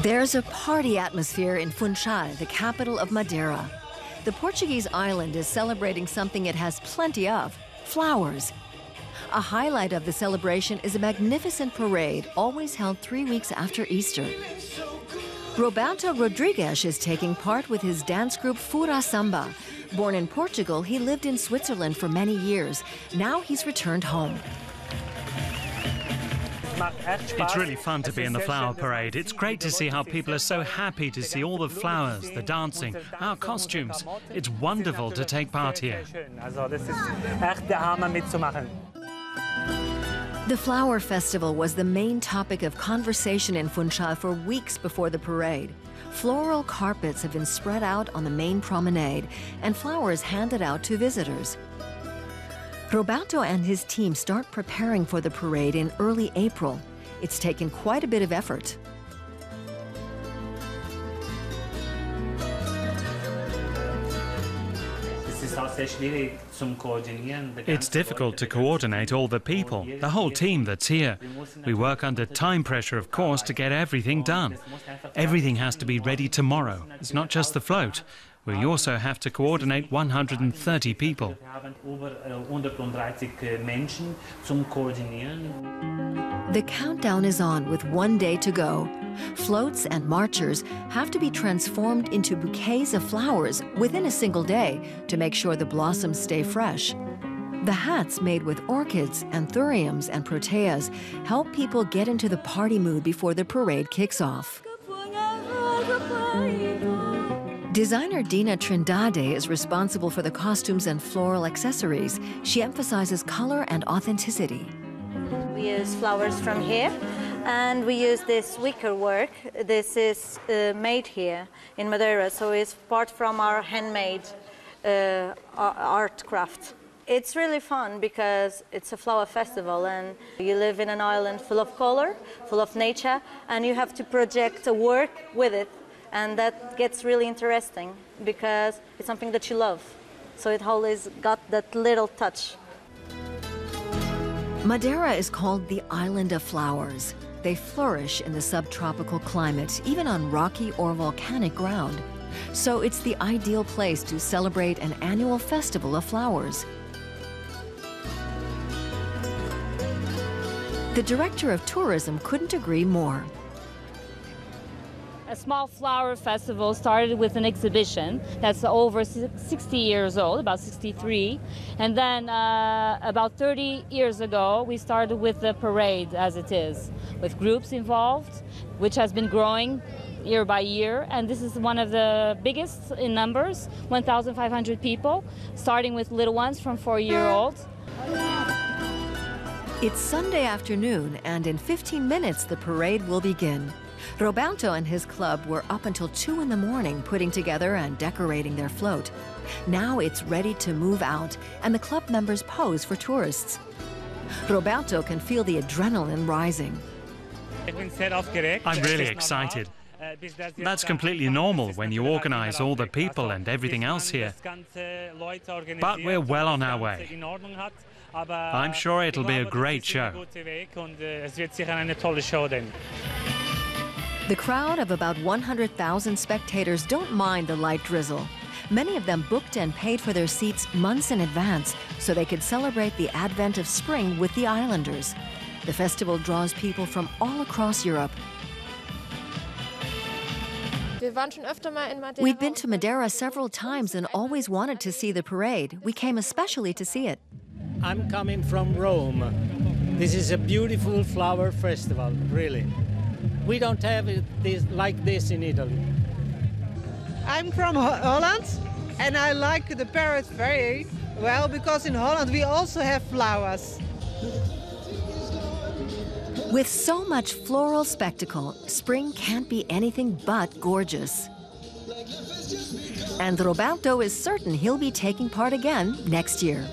There's a party atmosphere in Funchal, the capital of Madeira. The Portuguese island is celebrating something it has plenty of: flowers. A highlight of the celebration is a magnificent parade, always held 3 weeks after Easter. Roberto Rodrigues is taking part with his dance group Fura Samba. Born in Portugal, he lived in Switzerland for many years. Now he's returned home. It's really fun to be in the flower parade. It's great to see how people are so happy to see all the flowers, the dancing, our costumes. It's wonderful to take part here. The flower festival was the main topic of conversation in Funchal for weeks before the parade. Floral carpets have been spread out on the main promenade and flowers handed out to visitors. Roberto and his team start preparing for the parade in early April. It's taken quite a bit of effort. It's difficult to coordinate all the people, the whole team that's here. We work under time pressure, of course, to get everything done. Everything has to be ready tomorrow. It's not just the float. We also have to coordinate 130 people. The countdown is on with 1 day to go. Floats and marchers have to be transformed into bouquets of flowers within a single day to make sure the blossoms stay fresh. The hats made with orchids, anthuriums, and proteas help people get into the party mood before the parade kicks off. Designer Dina Trindade is responsible for the costumes and floral accessories. She emphasizes color and authenticity. We use flowers from here, and we use this wicker work. This is made here in Madeira, so it's part from our handmade art craft. It's really fun because it's a flower festival and you live in an island full of color, full of nature, and you have to project a work with it. And that gets really interesting because it's something that you love. So it always got that little touch. Madeira is called the Island of Flowers. They flourish in the subtropical climate, even on rocky or volcanic ground. So it's the ideal place to celebrate an annual festival of flowers. The director of tourism couldn't agree more. A small flower festival started with an exhibition that's over 60 years old, about 63. And then about 30 years ago, we started with the parade as it is, with groups involved, which has been growing year by year. And this is one of the biggest in numbers, 1,500 people, starting with little ones from 4-year-old. It's Sunday afternoon, and in 15 minutes, the parade will begin. Roberto and his club were up until 2 in the morning putting together and decorating their float. Now it's ready to move out, and the club members pose for tourists. Roberto can feel the adrenaline rising. I'm really excited. That's completely normal when you organize all the people and everything else here. But we're well on our way. I'm sure it'll be a great show. The crowd of about 100,000 spectators don't mind the light drizzle. Many of them booked and paid for their seats months in advance so they could celebrate the advent of spring with the islanders. The festival draws people from all across Europe. We'd been to Madeira several times and always wanted to see the parade. We came especially to see it. I'm coming from Rome. This is a beautiful flower festival, really. We don't have it like this in Italy. I'm from Holland, and I like the parade very well because in Holland we also have flowers. With so much floral spectacle, spring can't be anything but gorgeous. And Roberto is certain he'll be taking part again next year.